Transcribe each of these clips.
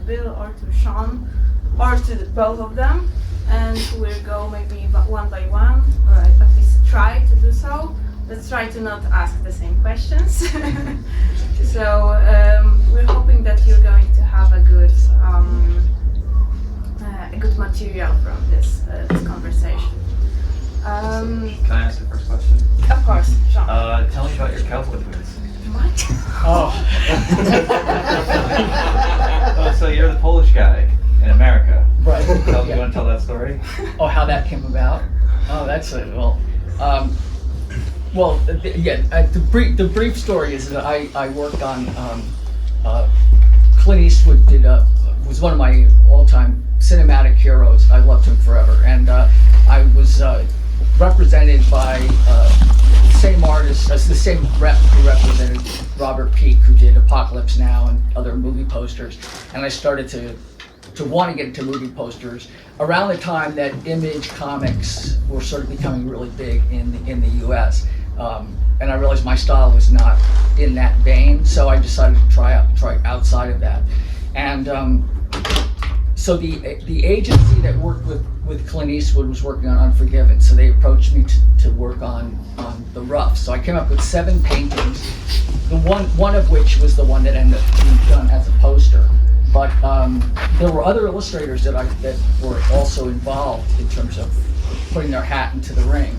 Bill or to Sean or to both of them, and we'll go maybe one by one, or at least try to do so. Let's try to not ask the same questions. So we're hoping that you're going to have a good material from this conversation. Can I ask the first question? Of course, Sean. Tell me about your cowboy boots. What? Oh. Oh, so you're the Polish guy in America. Right. You want to tell that story? Oh, how that came about? Oh, that's it. The brief story is that I worked on Clint Eastwood was one of my all-time cinematic heroes. I loved him forever, and I was represented by the same artist as the same rep who represented Robert Peake, who did Apocalypse Now and other movie posters, and I started to want to get into movie posters around the time that Image Comics were sort of becoming really big in the U.S. And I realized my style was not in that vein, so I decided to try outside of that. And so the agency that worked with Clint Eastwood was working on Unforgiven, so they approached me to work on the rough. So I came up with 7 paintings, the one of which was the one that ended up being done as a poster. But there were other illustrators that were also involved in terms of putting their hat into the ring.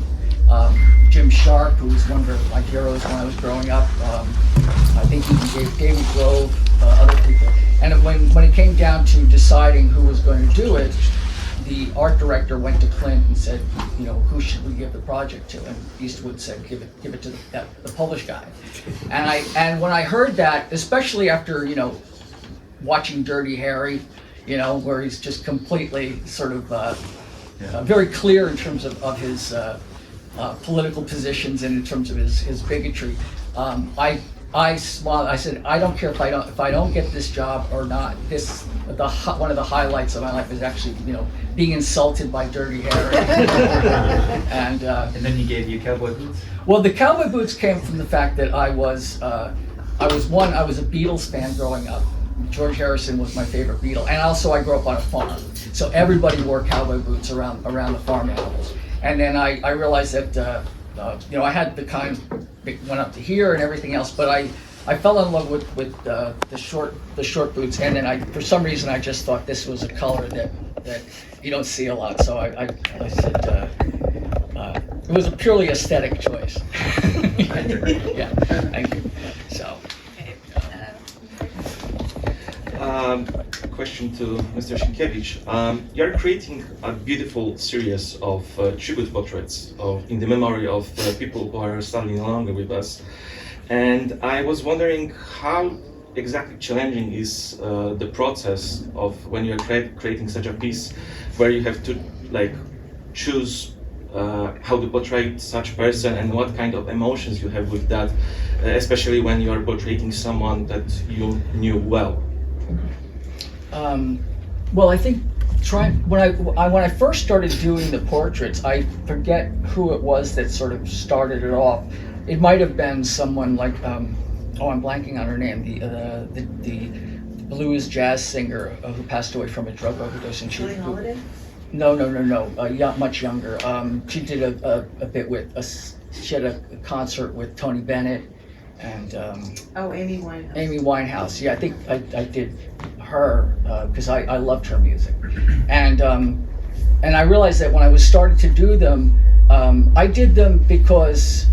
Jim Sharp, who was one of my heroes when I was growing up. I think he gave David Grove, other people. And when it came down to deciding who was going to do it, the art director went to Clint and said, who should we give the project to? And Eastwood said, give it to the Polish guy. And when I heard that, especially after watching Dirty Harry, where he's just completely sort of very clear in terms of his political positions and in terms of his bigotry. I smiled. I said, I don't care if I don't get this job or not. One of the highlights of my life is actually being insulted by Dirty Harry. And then he gave you cowboy boots? Well, the cowboy boots came from the fact that I was a Beatles fan growing up. George Harrison was my favorite Beatle, and also I grew up on a farm, so everybody wore cowboy boots around the farm animals. And then I realized that I had the kind that went up to here and everything else, but I fell in love with the short boots, and then for some reason I just thought this was a color that you don't see a lot, so I said it was a purely aesthetic choice. Yeah, thank you. So. Question to Mr. Sienkiewicz. You're creating a beautiful series of tribute portraits in the memory of people who are standing no longer with us. And I was wondering how exactly challenging is the process of when you're creating such a piece where you have to choose how to portray such a person and what kind of emotions you have with that, especially when you are portraying someone that you knew well. Well, I think when I first started doing the portraits, I forget who it was that sort of started it off. It might have been someone like I'm blanking on her name, the blues jazz singer who passed away from a drug overdose. And Billie Holiday? No, much younger. She did a bit she had a concert with Tony Bennett. And Amy Winehouse. Amy Winehouse, yeah, I think I did her because I loved her music, and I realized that when I was starting to do them, I did them because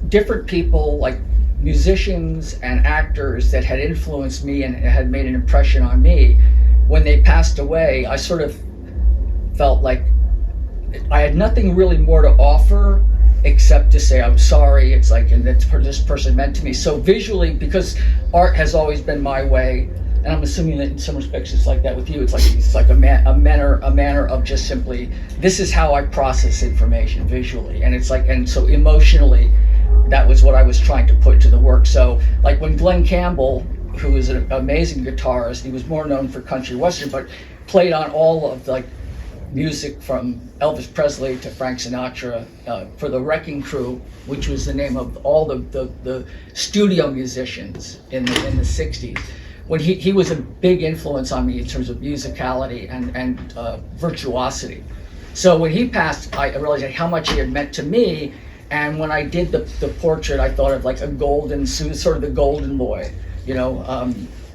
different people, like musicians and actors that had influenced me and had made an impression on me, when they passed away, I sort of felt like I had nothing really more to offer except to say I'm sorry. It's like, and that's what this person meant to me. So visually, because art has always been my way, and I'm assuming that in some respects it's like that with you. It's like a manner of just simply, this is how I process information visually, and it's like, and so emotionally, that was what I was trying to put to the work. So like when Glenn Campbell, who is an amazing guitarist, he was more known for country western, but played on all of music from Elvis Presley to Frank Sinatra for the Wrecking Crew, which was the name of all the studio musicians in the 60s. when he was a big influence on me in terms of musicality and virtuosity. So when he passed, I realized how much he had meant to me. And when I did the portrait, I thought of like a golden suit, sort of the golden boy, you know,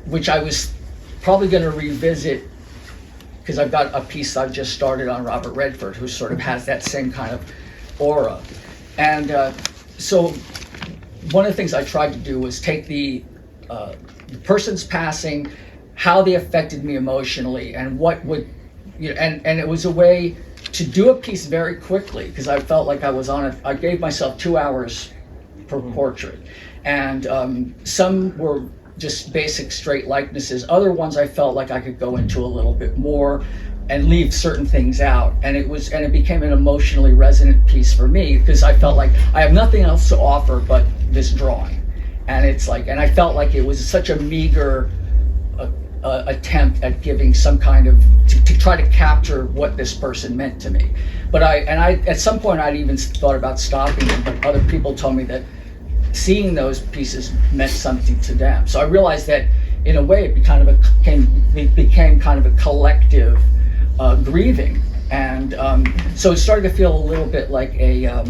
which I was probably going to revisit because I've got a piece I've just started on Robert Redford, who sort of has that same kind of aura. And so one of the things I tried to do was take the person's passing, how they affected me emotionally, and what would, you know, and it was a way to do a piece very quickly, because I felt like I was on it. I gave myself 2 hours per portrait, and some were just basic straight likenesses. Other ones I felt like I could go into a little bit more and leave certain things out, and it became an emotionally resonant piece for me, because I felt like I have nothing else to offer but this drawing, and it's like, and I felt like it was such a meager attempt at giving some kind of to try to capture what this person meant to me. But I at some point I'd even thought about stopping them, but other people told me that seeing those pieces meant something to them. So I realized that in a way it became kind of a collective grieving, and so it started to feel a little bit like a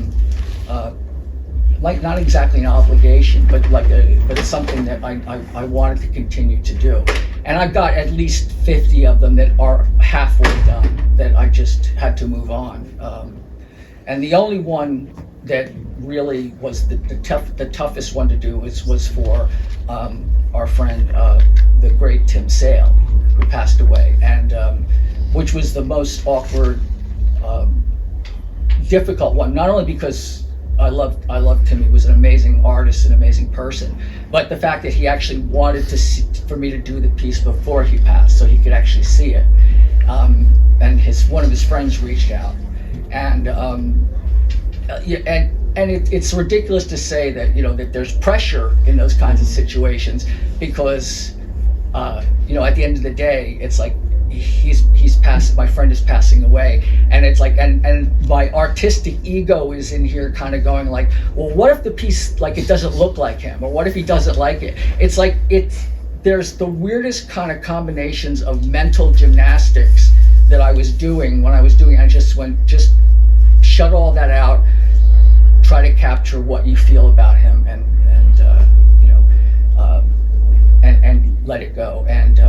like not exactly an obligation, but but something that I wanted to continue to do. And I've got at least 50 of them that are halfway done that I just had to move on. And the only one that really was the toughest one to do was for our friend, the great Tim Sale, who passed away, and which was the most awkward, difficult one. Not only because I loved Tim; he was an amazing artist, an amazing person, but the fact that he actually wanted for me to do the piece before he passed, so he could actually see it. And one of his friends reached out, and it's ridiculous to say that, you know, that there's pressure in those kinds of situations, because you know, at the end of the day, it's like he's passed. My friend is passing away, and it's like, and my artistic ego is in here, kind of going like, well, what if the piece, like, it doesn't look like him, or what if he doesn't like it? It's like there's the weirdest kind of combinations of mental gymnastics that I was doing when I was doing. I just shut all that out, try to capture what you feel about him, and you know, and let it go. And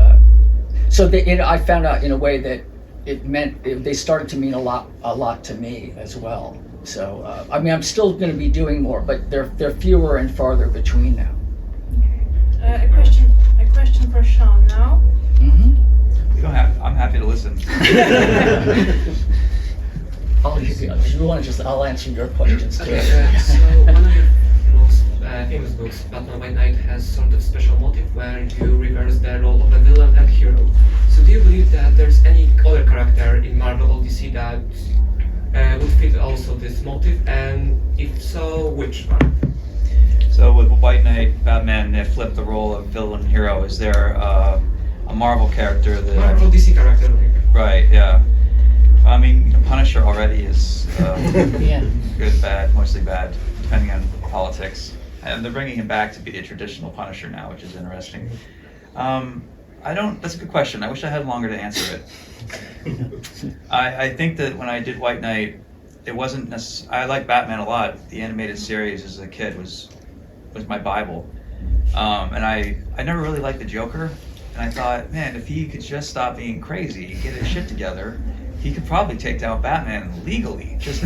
so I found out in a way that they started to mean a lot to me as well. So I mean, I'm still going to be doing more, but they're fewer and farther between now. A question for Sean now. Mm-hmm. You don't have. I'm happy to listen. I'll answer your questions too. Okay, so one of your most famous books, Batman by Night, has sort of special motive where you reverse the role of a villain and hero. So do you believe that there's any other character in Marvel or DC that would fit also this motive, and if so, which one? So with White Knight, Batman, they flipped the role of villain and hero. Is there a Marvel character that? Marvel DC character. Right. Yeah. I mean, Punisher already is Yeah. good, bad, mostly bad, depending on politics. And they're bringing him back to be a traditional Punisher now, which is interesting. That's a good question. I wish I had longer to answer it. I think that when I did White Knight, it wasn't necessarily, I like Batman a lot. The animated series as a kid was my Bible. And I never really liked the Joker. And I thought, man, if he could just stop being crazy, get his shit together, he could probably take down Batman legally. Just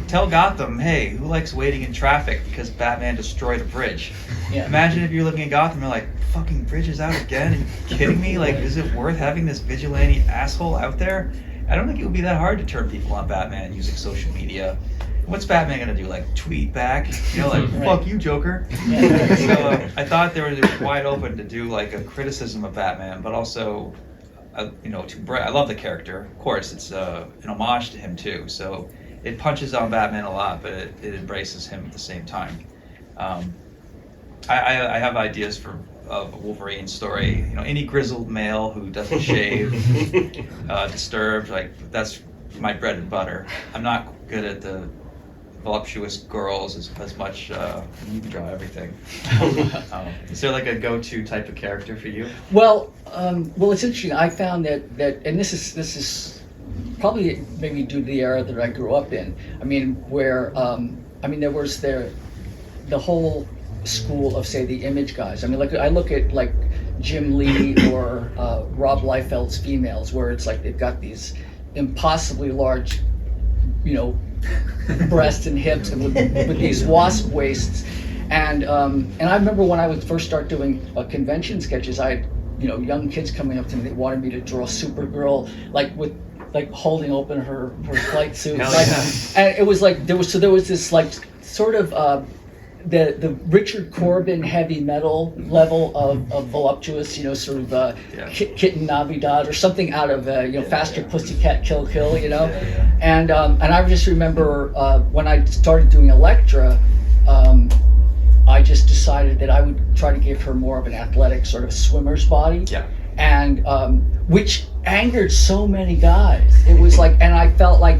tell Gotham, hey, who likes waiting in traffic because Batman destroyed a bridge? Yeah. Imagine if you're looking at Gotham, you're like, fucking bridge is out again? Are you kidding me? Like, is it worth having this vigilante asshole out there? I don't think it would be that hard to turn people on Batman using social media. What's Batman gonna do? Like, tweet back? You know, like, fuck you, Joker. Yeah. So I thought there was wide open to do like a criticism of Batman, but also, you know, I love the character. Of course, it's an homage to him too. So it punches on Batman a lot, but it embraces him at the same time. I have ideas for a Wolverine story. You know, any grizzled male who doesn't shave, disturbed, like that's my bread and butter. I'm not good at the voluptuous girls as much. You can draw everything. Is there like a go-to type of character for you? Well, it's interesting. I found that, and this is probably maybe due to the era that I grew up in. I mean, where there was the whole school of, say, the image guys. I mean, like I look at like Jim Lee or Rob Liefeld's females, where it's like they've got these impossibly large, breasts and hips, and with these wasp waists. And I remember when I would first start doing convention sketches, I had young kids coming up to me. They wanted me to draw Supergirl, like holding open her flight suit. And it was like there was this like sort of the Richard Corbin heavy metal level of voluptuous, sort of Kitten Navidad or something out of Faster Pussycat Kill, And I just remember when I started doing Elektra, I just decided that I would try to give her more of an athletic sort of swimmer's body. Yeah. And which angered so many guys. It was like, and I felt like,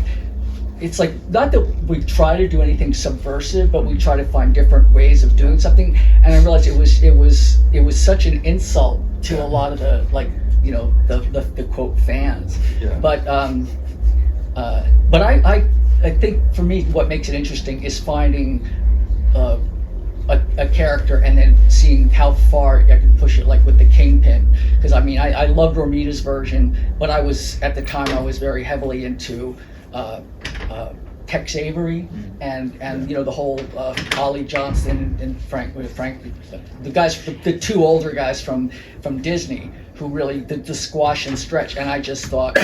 it's like, not that we try to do anything subversive, but we try to find different ways of doing something. And I realized it was such an insult to a lot of the the quote fans. Yeah. But I think for me, what makes it interesting is finding a character and then seeing how far I can push it, like with the Kingpin. Because I mean, I loved Romita's version, but at the time I was very heavily into Tex Avery and the whole Ollie Johnston and Frank, the guys, the two older guys from Disney who really did the squash and stretch. And I just thought,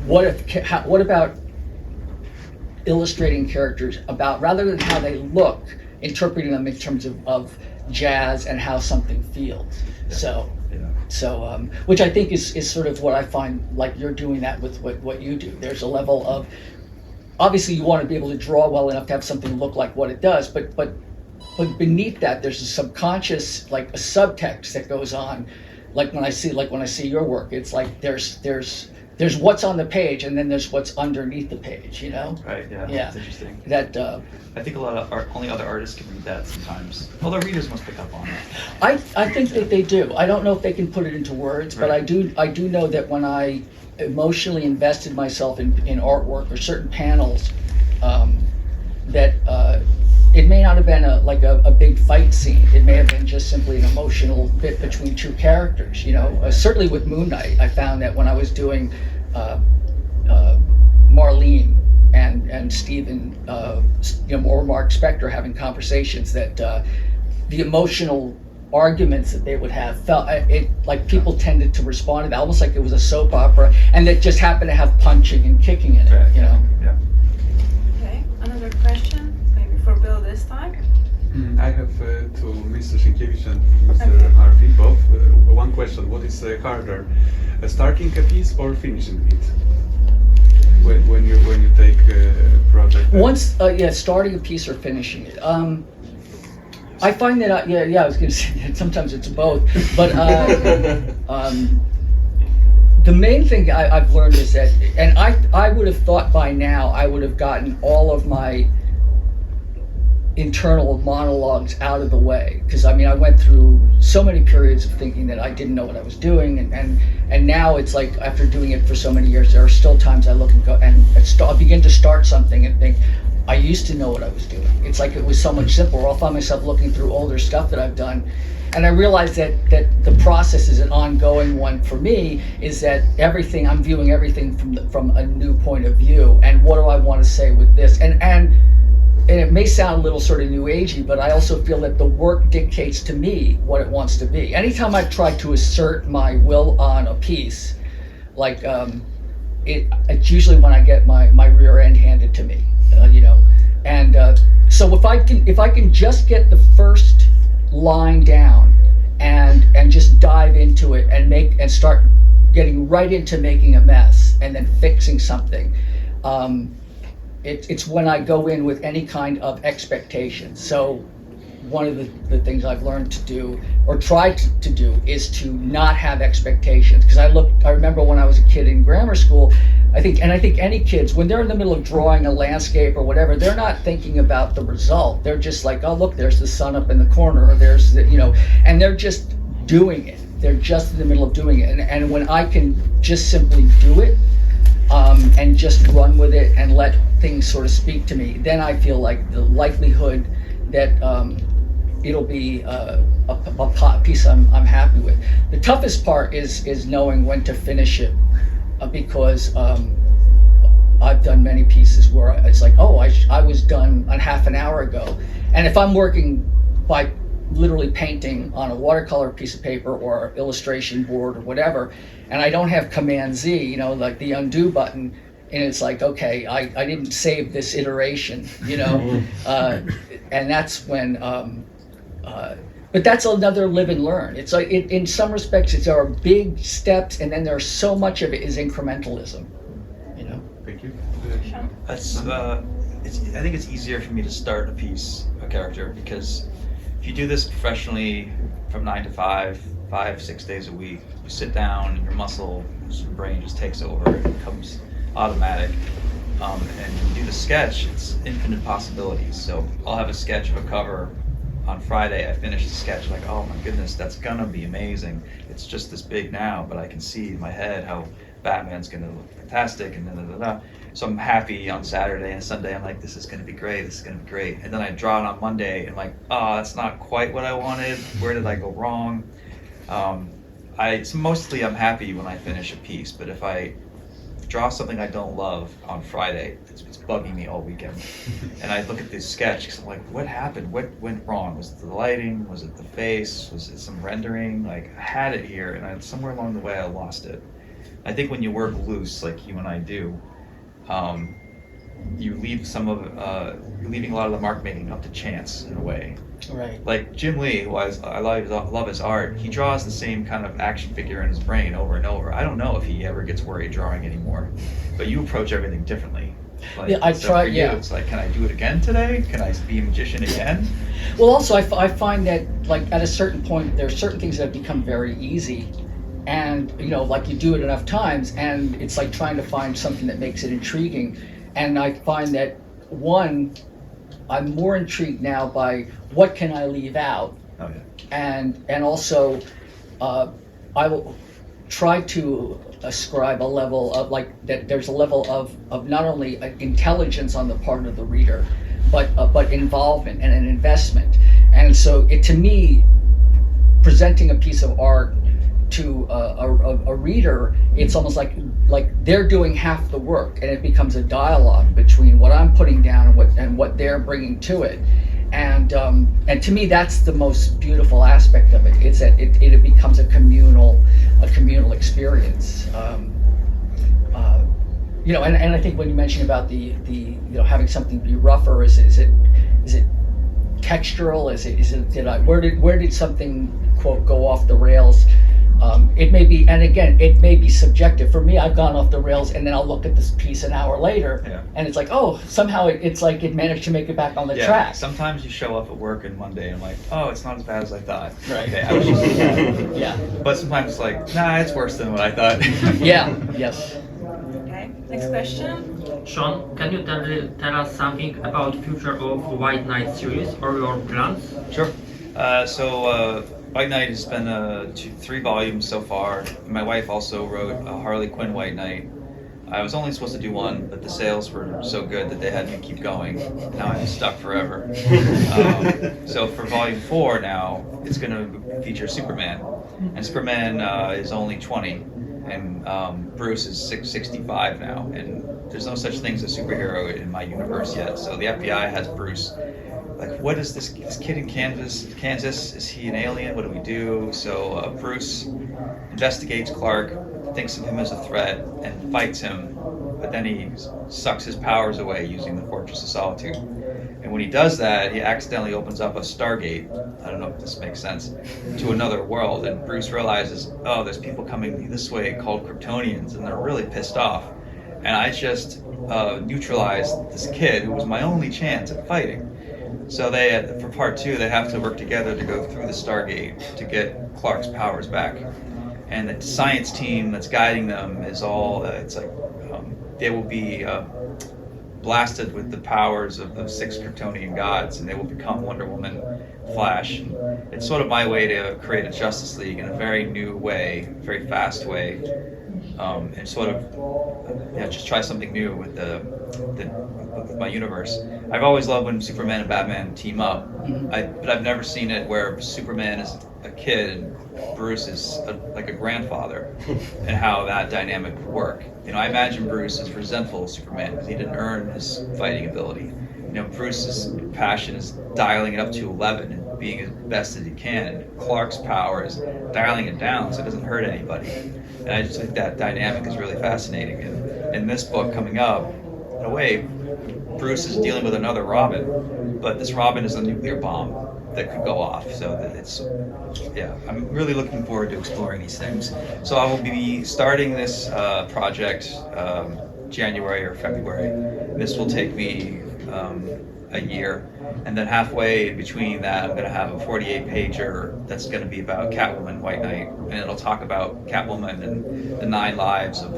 what about illustrating characters about, rather than how they look, interpreting them in terms of jazz and how something feels. So which I think is sort of what I find, like you're doing that with what you do. There's a level of, obviously you want to be able to draw well enough to have something look like what it does, but beneath that there's a subconscious, like a subtext that goes on. Like when I see your work, it's like there's what's on the page and then there's what's underneath the page, Right, yeah. That's interesting. That I think a lot of only other artists can read that sometimes. Although readers must pick up on it. I think that they do. I don't know if they can put it into words, but Right. I do know that when I emotionally invested myself in artwork or certain panels, that it may not have been a big fight scene. It may have been just simply an emotional bit between two characters. Certainly with Moon Knight, I found that when I was doing Marlene and Stephen, or Mark Spector having conversations, that the emotional arguments that they would have felt like people tended to respond to that almost like it was a soap opera, and that just happened to have punching and kicking in it. Right, Yeah. Okay, another question, maybe for Bill this time. I have to Mr. Sienkiewicz and Mr. Okay. Harvey both one question. What is harder, starting a piece or finishing it? When you take a project? Once, starting a piece or finishing it. I find that I was going to say that sometimes it's both, but the main thing I've learned is that, and I would have thought by now I would have gotten all of my internal monologues out of the way, because I mean I went through so many periods of thinking that I didn't know what I was doing, and now it's like, after doing it for so many years, there are still times I look and go and I begin to start something and think, I used to know what I was doing. It's like it was so much simpler. I'll find myself looking through older stuff that I've done, and I realize that the process is an ongoing one for me, is that I'm viewing everything from a new point of view, and what do I want to say with this? And it may sound a little sort of new agey, but I also feel that the work dictates to me what it wants to be. Anytime I've tried to assert my will on a piece, like it's usually when I get my rear end handed to me, And so if I can just get the first line down and just dive into it and start getting right into making a mess and then fixing something. It's when I go in with any kind of expectation. So one of the things I've learned to do, or tried to do, is to not have expectations. Because I remember when I was a kid in grammar school, I think any kids, when they're in the middle of drawing a landscape or whatever, they're not thinking about the result. They're just like, oh, look, there's the sun up in the corner, or there's the, and they're just doing it. They're just in the middle of doing it. And when I can just simply do it, and just run with it and let things sort of speak to me, then I feel like the likelihood that it'll be a piece I'm happy with. The toughest part is knowing when to finish it, because I've done many pieces where it's like, oh, I was done a half an hour ago. And if I'm working by literally painting on a watercolor piece of paper or illustration board or whatever, and I don't have Command Z, like the undo button, and it's like, okay, I didn't save this iteration, and that's when, but that's another live and learn. It's like, in some respects, there are big steps, and then there's so much of it is incrementalism, Thank you. That's I think it's easier for me to start a piece, a character, because if you do this professionally from 9 to 5, 6 days a week, you sit down, your muscle, your brain just takes over, it becomes automatic. And when you do the sketch, it's infinite possibilities. So I'll have a sketch of a cover on Friday. I finish the sketch like, oh my goodness, that's gonna be amazing. It's just this big now, but I can see in my head how Batman's gonna look fantastic, and da. So I'm happy on Saturday, and Sunday I'm like, this is gonna be great, this is gonna be great. And then I draw it on Monday, and like, oh, that's not quite what I wanted. Where did I go wrong? So mostly I'm happy when I finish a piece, but if I draw something I don't love on Friday, it's bugging me all weekend. And I look at this sketch, because I'm like, what happened? What went wrong? Was it the lighting? Was it the face? Was it some rendering? Like, I had it here, and somewhere along the way I lost it. I think when you work loose, like you and I do, you leave you're leaving a lot of the mark making up to chance in a way. Right. Like Jim Lee, who I love his art, he draws the same kind of action figure in his brain over and over. I don't know if he ever gets worried drawing anymore, but you approach everything differently. Like, yeah, I so try. for you, Yeah. It's like, can I do it again today? Can I be a magician again? Well, also I find that, like, at a certain point, there are certain things that become very easy, and like you do it enough times, and it's like trying to find something that makes it intriguing. And I find that, one, I'm more intrigued now by what can I leave out, Oh yeah. and also I will try to ascribe a level of, like, that there's a level of not only intelligence on the part of the reader, but involvement and an investment. And so to me, presenting a piece of art to a reader, it's almost like they're doing half the work, and it becomes a dialogue between what I'm putting down and what they're bringing to it. And to me, that's the most beautiful aspect of it. It's that it becomes a communal experience. And I think when you mentioned about the having something be rougher, is it textural? Where did something, quote, go off the rails? It may be, and again, it may be subjective. For me, I've gone off the rails, and then I'll look at this piece an hour later, Yeah. and it's like, oh, somehow it's like it managed to make it back on the Yeah, track. sometimes you show up at work on Monday and I'm like, oh, it's not as bad as I thought. Right. Okay, I was just Yeah. But sometimes it's like, nah, it's worse than what I thought. Yeah. Yes. Okay, next question. Sean, can you tell us something about future of White Knight series or your plans? Sure. White Knight has been 3 volumes so far. My wife also wrote Harley Quinn White Knight. I was only supposed to do 1, but the sales were so good that they had me keep going. Now I'm stuck forever. So for volume 4 now, it's going to feature Superman. And Superman is only 20, and Bruce is 65 now. And there's no such thing as a superhero in my universe yet. So the FBI has Bruce. Like, what is this kid in Kansas? Is he an alien? What do we do? So Bruce investigates Clark, thinks of him as a threat, and fights him, but then he sucks his powers away using the Fortress of Solitude. And when he does that, he accidentally opens up a Stargate, I don't know if this makes sense, to another world, and Bruce realizes, oh, there's people coming this way called Kryptonians, and they're really pissed off. And I just neutralized this kid who was my only chance at fighting. So for part 2, they have to work together to go through the Stargate to get Clark's powers back. And the science team that's guiding them is all, it's like they will be blasted with the powers of the 6 Kryptonian gods, and they will become Wonder Woman, Flash. It's sort of my way to create a Justice League in a very new way, very fast way, and sort of just try something new with with my universe. I've always loved when Superman and Batman team up, but I've never seen it where Superman is a kid and Bruce is like a grandfather, and how that dynamic would work. I imagine Bruce is resentful of Superman because he didn't earn his fighting ability. Bruce's passion is dialing it up to 11 and being as best as he can, and Clark's power is dialing it down so it doesn't hurt anybody. And I just think that dynamic is really fascinating. And in this book coming up, in a way, Bruce is dealing with another Robin, but this Robin is a nuclear bomb that could go off. So that I'm really looking forward to exploring these things. So I will be starting this project January or February. This will take me a year, and then halfway between that, I'm going to have a 48-pager that's going to be about Catwoman, White Knight, and it'll talk about Catwoman and the 9 lives of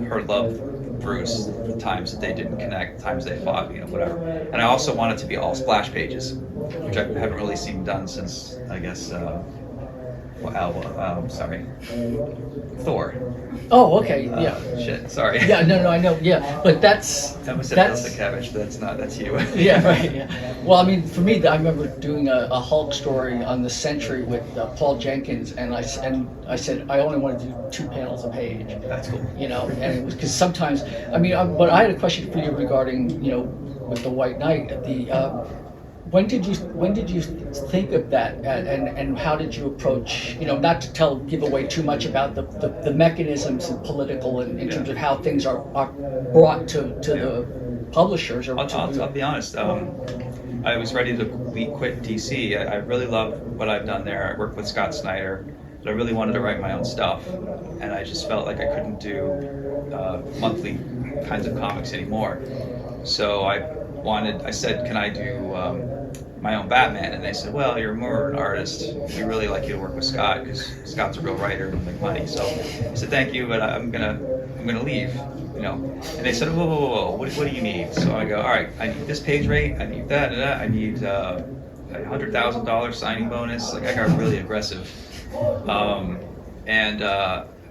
her love with Bruce, the times that they didn't connect, the times they fought, whatever. And I also want it to be all splash pages, which I haven't really seen done since, I guess, Thor. Oh, okay, yeah. Shit, sorry. Yeah, no, I know, yeah, but that's... I almost said Sienkiewicz, but that's you. Yeah, right, yeah. Well, I mean, for me, I remember doing a Hulk story on the Century with Paul Jenkins, and I said I only wanted to do 2 panels a page. That's cool. And it was because sometimes, but I had a question for you regarding, with the White Knight, when did you think of that, and how did you approach, not to give away too much about the mechanisms and political and in terms of how things are brought to the publishers? I'll be honest. I was ready to quit DC. I really love what I've done there. I worked with Scott Snyder, but I really wanted to write my own stuff, and I just felt like I couldn't do monthly kinds of comics anymore. So I said, can I do my own Batman? And they said, well, you're more an artist. We really like you to work with Scott because Scott's a real writer and make money. So I said, thank you, but I'm gonna leave. And they said, whoa, what do you need? So I go, all right, I need this page rate, I need that, I need a $100,000 signing bonus. Like, I got really aggressive.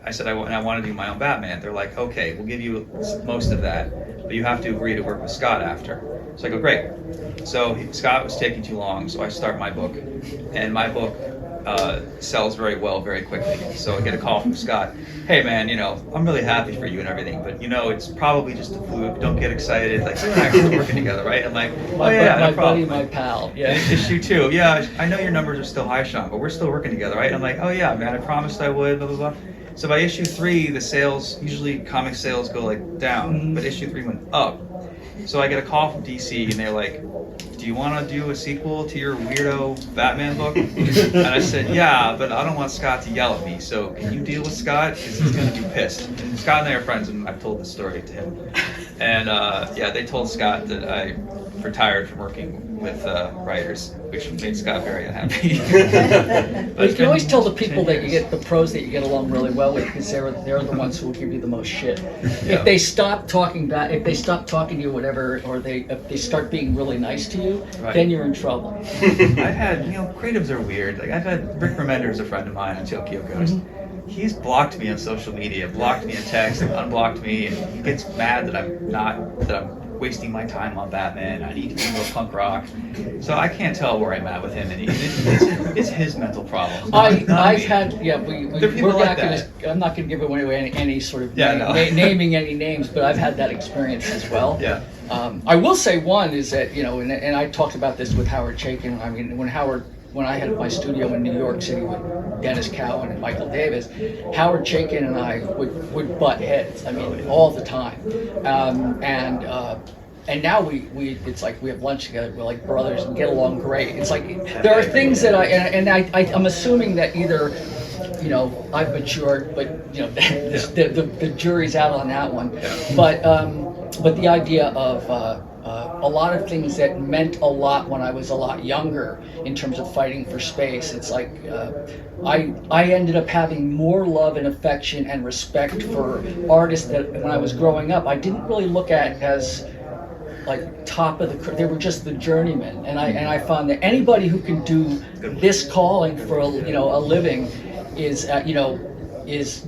I said, I want to do my own Batman. They're like, okay, we'll give you most of that, but you have to agree to work with Scott after. So I go, great. So Scott was taking too long, so I start my book. And my book sells very well, very quickly. So I get a call from Scott. Hey man, I'm really happy for you and everything, but it's probably just a fluke. Don't get excited. Like, we're actually working together, right? I'm like, oh yeah, no problem. My pal. Yeah. Issue 2. Yeah, I know your numbers are still high, Sean, but we're still working together, right? I'm like, oh yeah, man, I promised I would, blah, blah, blah. So by issue 3, the sales, usually comic sales go down, but issue 3 went up. So I get a call from DC, and they're like, do you want to do a sequel to your weirdo Batman book? And I said, yeah, but I don't want Scott to yell at me, so can you deal with Scott? Because he's going to be pissed. And Scott and I are friends, and I've told this story to him. And they told Scott that I retired from working with writers, which made Scott very unhappy. But you can always tell the people that you get, the pros that you get along really well with, because they're the ones who will give you the most shit. Yeah. If they stop talking if they stop talking to you, whatever, or if they start being really nice to you, Right. then you're in trouble. I've had, creatives are weird. Like, I've had Rick Remender is a friend of mine on Tokyo Ghost. He's blocked me on social media, blocked me in text, and unblocked me, and he gets mad that I'm wasting my time on Batman. I need to do more punk rock. So I can't tell where I'm at with him, and it's his mental problems. I've had, we're like not I'm not going to give away any sort of no. naming any names, but I've had that experience as well. Yeah. I will say one is that, and I talked about this with Howard Chaykin. I mean, when I had my studio in New York City with Dennis Cowan and Michael Davis, Howard Chaykin and I would butt heads. I mean, all the time. And now it's like we have lunch together. We're like brothers and get along great. It's like there are things that I'm assuming that either, I've matured, but the jury's out on that one. Yeah. But the idea of a lot of things that meant a lot when I was a lot younger in terms of fighting for space. It's like I ended up having more love and affection and respect for artists that when I was growing up I didn't really look at as like top of the, they were just the journeymen, and I found that anybody who can do this calling for a living is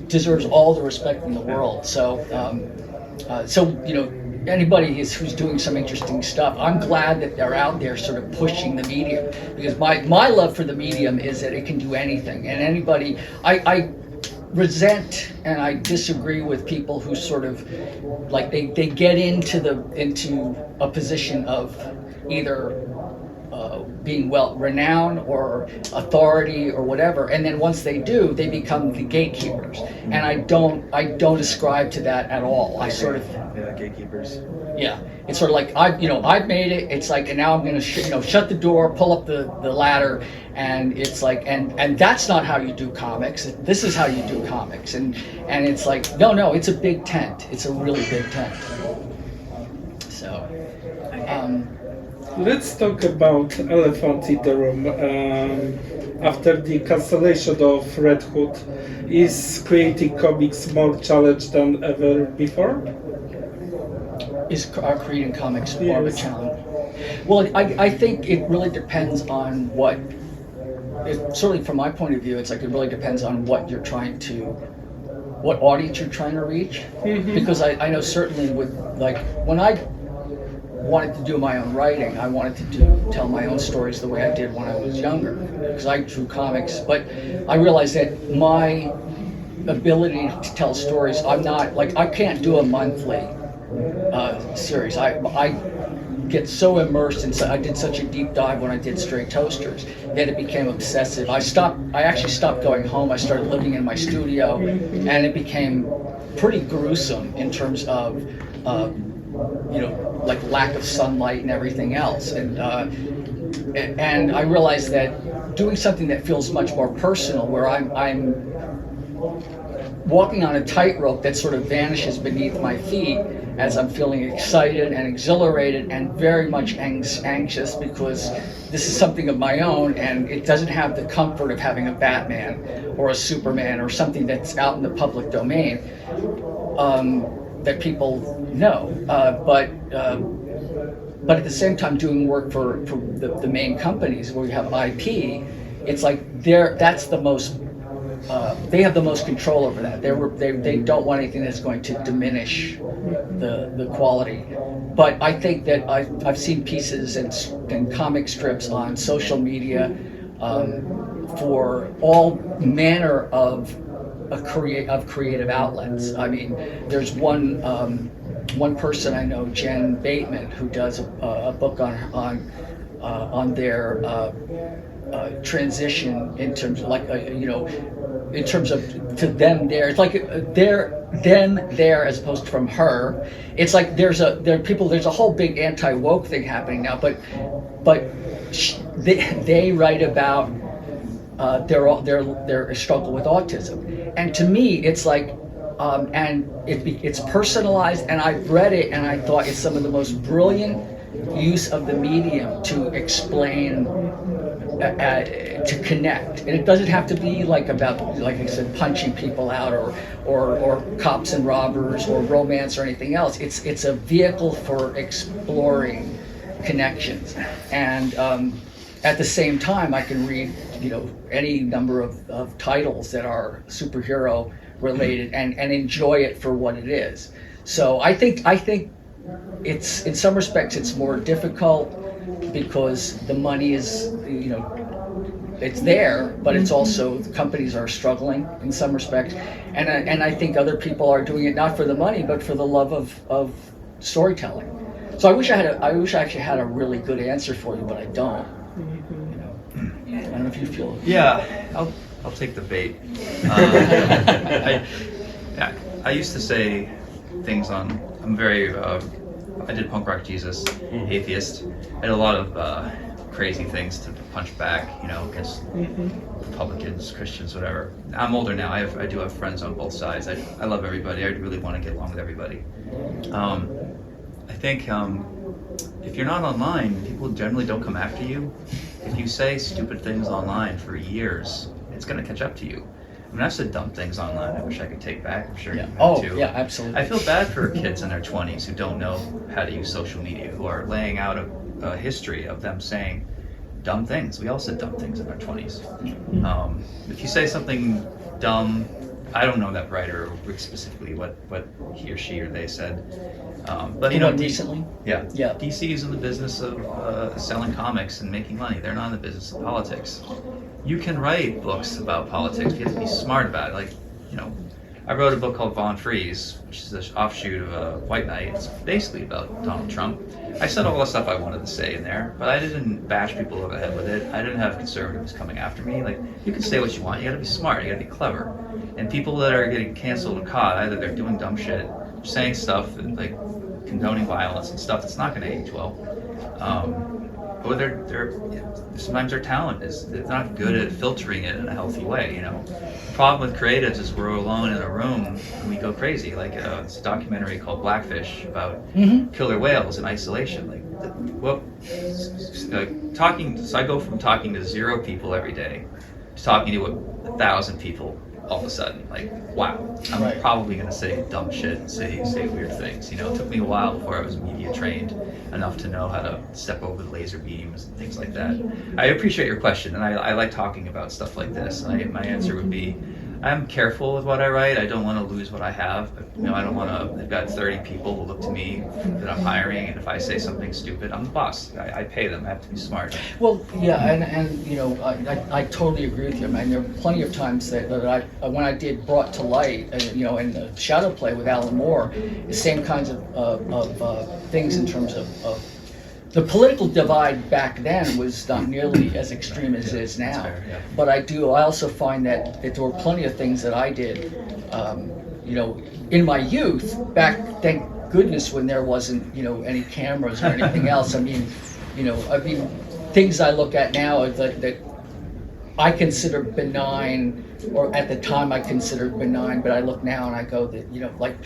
deserves all the respect in the world. So anybody who's doing some interesting stuff, I'm glad that they're out there sort of pushing the medium, because my love for the medium is that it can do anything, and anybody, I resent and I disagree with people who sort of like they get into a position of either being well renowned or authority or whatever, and then once they do, they become the gatekeepers, and I don't ascribe to that at all. I sort of gatekeepers. Yeah, it's sort of like I've made it. It's like, and now I'm going to shut the door, pull up the ladder, and it's like, and that's not how you do comics. This is how you do comics, and it's like no, it's a big tent. It's a really big tent. So, let's talk about elephant in the room. After the cancellation of Red Hood, is creating comics more challenged than ever before? Is creating comics more of a challenge? Well, I think it really depends on what. Certainly, from my point of view, it's like it really depends on what audience you're trying to reach. Mm-hmm. Because I know certainly with like when I wanted to do my own writing, I wanted to tell my own stories the way I did when I was younger, because I drew comics. But I realized that my ability to tell stories, I'm not like, I can't do a monthly series. I get so immersed in, I did such a deep dive when I did Stray Toasters that it became obsessive. I actually stopped going home. I started living in my studio, and it became pretty gruesome in terms of like lack of sunlight and everything else. And I realized that doing something that feels much more personal, where I'm walking on a tightrope that sort of vanishes beneath my feet as I'm feeling excited and exhilarated and very much anxious, because this is something of my own, and it doesn't have the comfort of having a Batman or a Superman or something that's out in the public domain that people know. But at the same time, doing work for the main companies where you have IP, it's like that's the most. They have the most control over that. They don't want anything that's going to diminish the quality. But I think that I've seen pieces and comic strips on social media for all manner of creative outlets. I mean, there's one person I know, Jen Bateman, who does a book on their transition in terms of like in terms of to them there. It's like them there as opposed to from her. It's like there's a whole big anti-woke thing happening now, but they write about their struggle with autism, and to me it's like and it's personalized, and I've read it and I thought it's some of the most brilliant use of the medium to explain, to connect. And it doesn't have to be like about, like I said, punching people out or cops and robbers or romance or anything else. It's a vehicle for exploring connections. And at the same time, I can read any number of titles that are superhero related and enjoy it for what it is. So I think it's, in some respects, it's more difficult because the money is, it's there, but it's also, the companies are struggling in some respects, and I think other people are doing it not for the money, but for the love of storytelling. So I wish I actually had a really good answer for you, but I don't. I don't know if you feel. Yeah, I'll take the bait. I used to say things on. I did Punk Rock Jesus, atheist. I did a lot of crazy things to punch back, against Republicans, Christians, whatever. I'm older now. I do have friends on both sides. I love everybody. I really want to get along with everybody. I think if you're not online, people generally don't come after you. If you say stupid things online for years, it's going to catch up to you. I mean, I've said dumb things online I wish I could take back. I'm sure you have Oh, too. yeah, absolutely. I feel bad for kids in their 20s who don't know how to use social media, who are laying out a history of them saying dumb things. We all said dumb things in our 20s. If you say something dumb, I don't know that writer specifically what he or she or they said. But you know, Recently? Yeah. Yeah. DC is in the business of selling comics and making money. They're not in the business of politics. You can write books about politics, but you have to be smart about it. Like, you know, I wrote a book called Von Freeze, which is an offshoot of White Knight. It's basically about Donald Trump. I said all the stuff I wanted to say in there, but I didn't bash people over the head with it. I didn't have conservatives coming after me. Like, you can say what you want. You gotta be smart. You gotta be clever. And people that are getting canceled or caught, either they're doing dumb shit, saying stuff like condoning violence and stuff that's not going to age well, or they're sometimes their talent is they're not good at filtering it in a healthy way. You know, the problem with creatives is we're alone in a room and we go crazy. Like it's a documentary called Blackfish about killer whales in isolation. Talking. So I go from talking to 0 people every day to talking to 1,000 people all of a sudden. Like, wow, I'm probably going to say dumb shit and say weird things. You know, it took me a while before I was media trained enough to know how to step over the laser beams and things like that. I appreciate your question, and I like talking about stuff like this. My answer would be, I'm careful with what I write. I don't want to lose what I have. You know, I don't want to. I've got 30 people who look to me that I'm hiring, and if I say something stupid, I'm the boss. I pay them. I have to be smart. Well, yeah, and you know, I totally agree with you. I mean, there are plenty of times that when I did Brought to Light, you know, in the Shadow Play with Alan Moore, the same kinds of things in terms of the political divide back then was not nearly as extreme as it is now. Fair, yeah. But I also find that there were plenty of things that I did, you know, in my youth, back, thank goodness, when there wasn't, you know, any cameras or anything else. I mean, things I look at now that I consider benign, or at the time I considered benign, but I look now and I go that, you know, like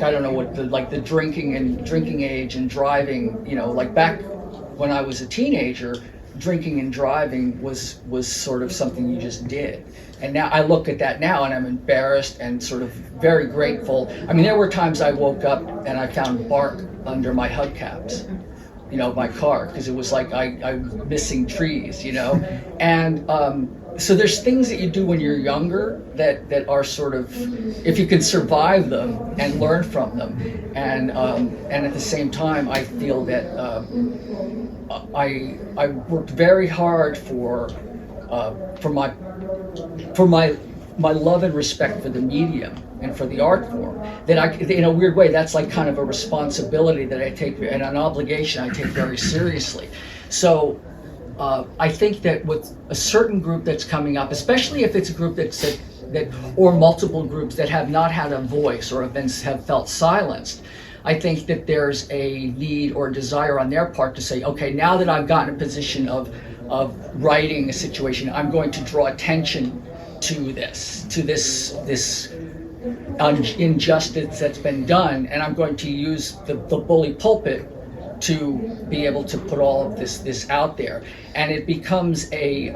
I don't know what the drinking age and driving, you know, like back when I was a teenager, drinking and driving was sort of something you just did. And now I look at that now and I'm embarrassed and sort of very grateful. I mean, there were times I woke up and I found bark under my hubcaps, you know, my car, because it was like I'm missing trees, you know. And so there's things that you do when you're younger that are sort of, if you can survive them and learn from them, and at the same time I feel that I worked very hard for my love and respect for the medium and for the art form, that I, in a weird way, that's like kind of a responsibility that I take, and an obligation I take very seriously. So I think that with a certain group that's coming up, especially if it's a group or multiple groups that have not had a voice or have felt silenced, I think that there's a need or desire on their part to say, okay, now that I've gotten a position of writing a situation, I'm going to draw attention to this injustice that's been done, and I'm going to use the bully pulpit to be able to put all of this out there, and it becomes a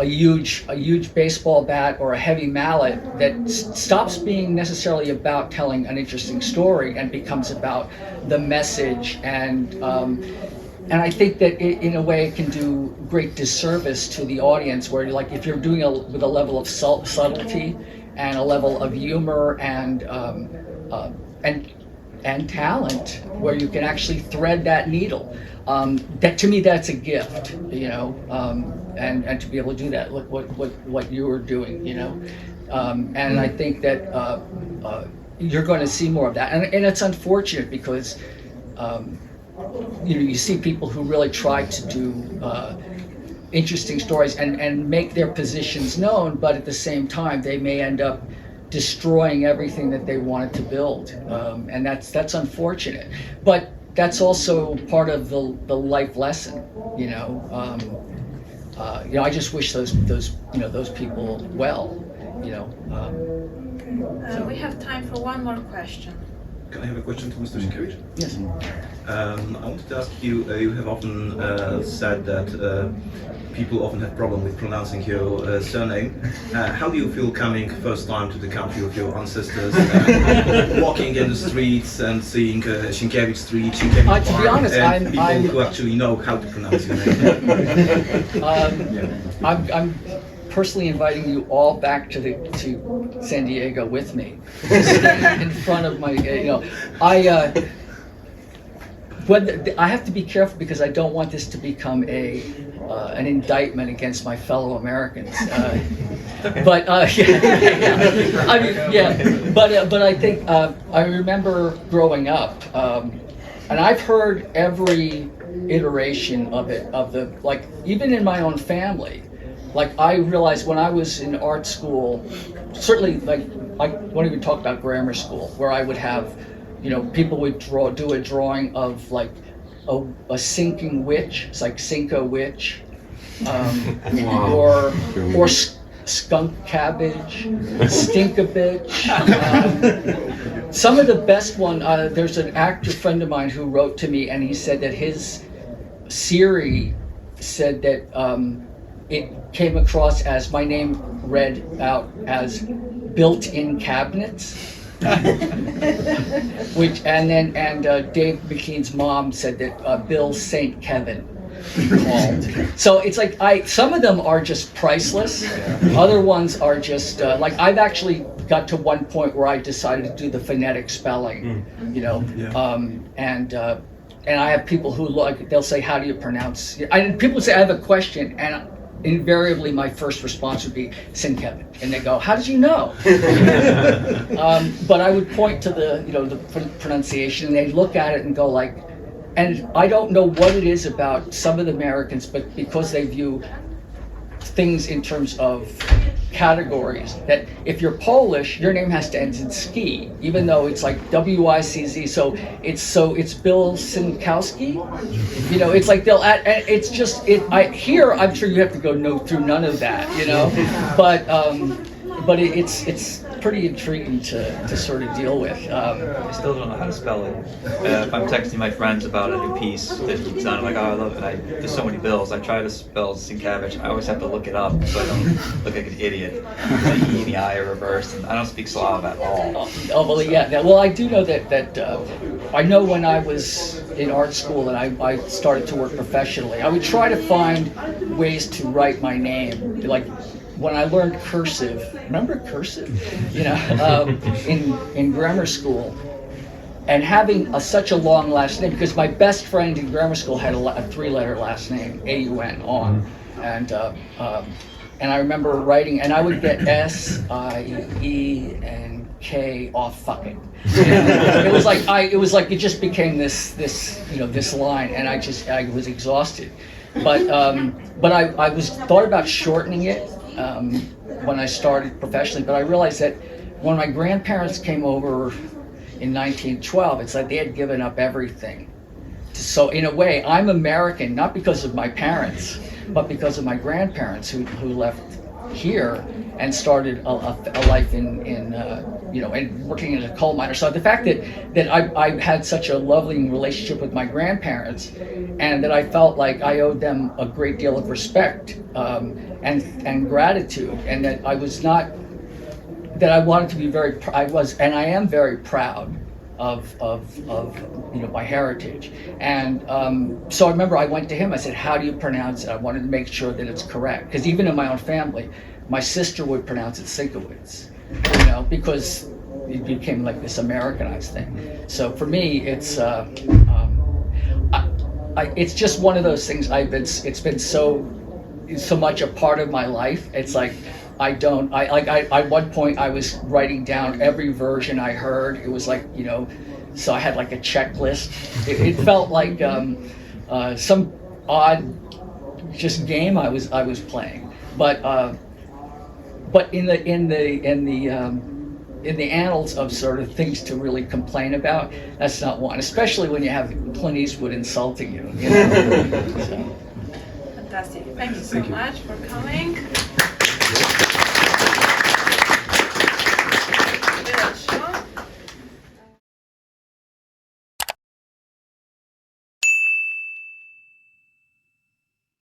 huge baseball bat or a heavy mallet that stops being necessarily about telling an interesting story and becomes about the message. And I think that in a way it can do great disservice to the audience, where like if you're doing with a level of subtlety and a level of humor and talent, where you can actually thread that needle. That to me, that's a gift, you know, and to be able to do that, look what you were doing, you know, and I think that you're going to see more of that, and it's unfortunate because you know, you see people who really try to do interesting stories and make their positions known, but at the same time they may end up destroying everything that they wanted to build, and that's unfortunate. But that's also part of the life lesson, you know. You know, I just wish those people well, you know. We have time for one more question. Can I have a question to Mr. Sienkiewicz? Yes. I wanted to ask you, you have often said that people often have problem with pronouncing your surname. How do you feel coming first time to the country with your ancestors, walking in the streets and seeing Sienkiewicz Street, Sienkiewicz To be Park, honest, and people I'm who actually know how to pronounce your name? I'm personally inviting you all back to San Diego with me, to stand in front of my, I have to be careful because I don't want this to become an indictment against my fellow Americans. But I think I remember growing up, and I've heard every iteration of it, even in my own family. Like, I realized when I was in art school, certainly, I won't even talk about grammar school, where I would have, people would do a drawing of like a sinking witch. It's like sink a witch, or skunk cabbage, stink a bitch. Some of the best one. There's an actor friend of mine who wrote to me, and he said that his Siri said that it came across as, my name read out as built-in cabinets. Dave McKean's mom said that Bill St. Kevin called. So it's like some of them are just priceless. Other ones are just I've actually got to one point where I decided to do the phonetic spelling, and I have people who they'll say, how do you pronounce? And people say, I have a question, and invariably my first response would be Sienkiewicz, and they go, how did you know? But I would point to the pronunciation, and they'd look at it and go like, and I don't know what it is about some of the Americans, but because they view things in terms of categories, that if you're Polish, your name has to end in ski, even though it's like W-I-C-Z. So it's Bill Sienkiewicz. It's like they'll add. It's just here. I'm sure you have to go through none of that. But it's pretty intriguing to sort of deal with. I still don't know how to spell it. If I'm texting my friends about a new piece that keeps on, I'm like, oh, I love it. There's so many bills. I try to spell Sienkiewicz. I always have to look it up so I don't look like an idiot. The E and the I are reversed, and I don't speak Slav at all. Well, yeah. Well, I do know that I know when I was in art school and I started to work professionally, I would try to find ways to write my name, like. When I learned cursive, remember cursive? In grammar school, and having such a long last name, because my best friend in grammar school had a three-letter last name, A-U-N, on, and I remember writing, and I would get S, I, E, and K off fucking. It was like it just became this line, and I was exhausted, but I thought about shortening it. When I started professionally, but I realized that when my grandparents came over in 1912, it's like they had given up everything. So in a way, I'm American, not because of my parents, but because of my grandparents who left here and started a life in and working as a coal miner. So the fact that I had such a lovely relationship with my grandparents, and that I felt like I owed them a great deal of respect and gratitude, and that I wanted to be and I am very proud of my heritage. And so I remember I went to him, I said, how do you pronounce it? I wanted to make sure that it's correct, because even in my own family, my sister would pronounce it Sienkiewicz, because it became like this Americanized thing. So for me, it's just one of those things. It's been so much a part of my life. It's like at one point I was writing down every version I heard. It was like, so I had like a checklist. It felt like some odd just game I was playing. But in the annals of sort of things to really complain about, that's not one. Especially when you have Clint Eastwood insulting you. So. Fantastic. Thank you so much for coming.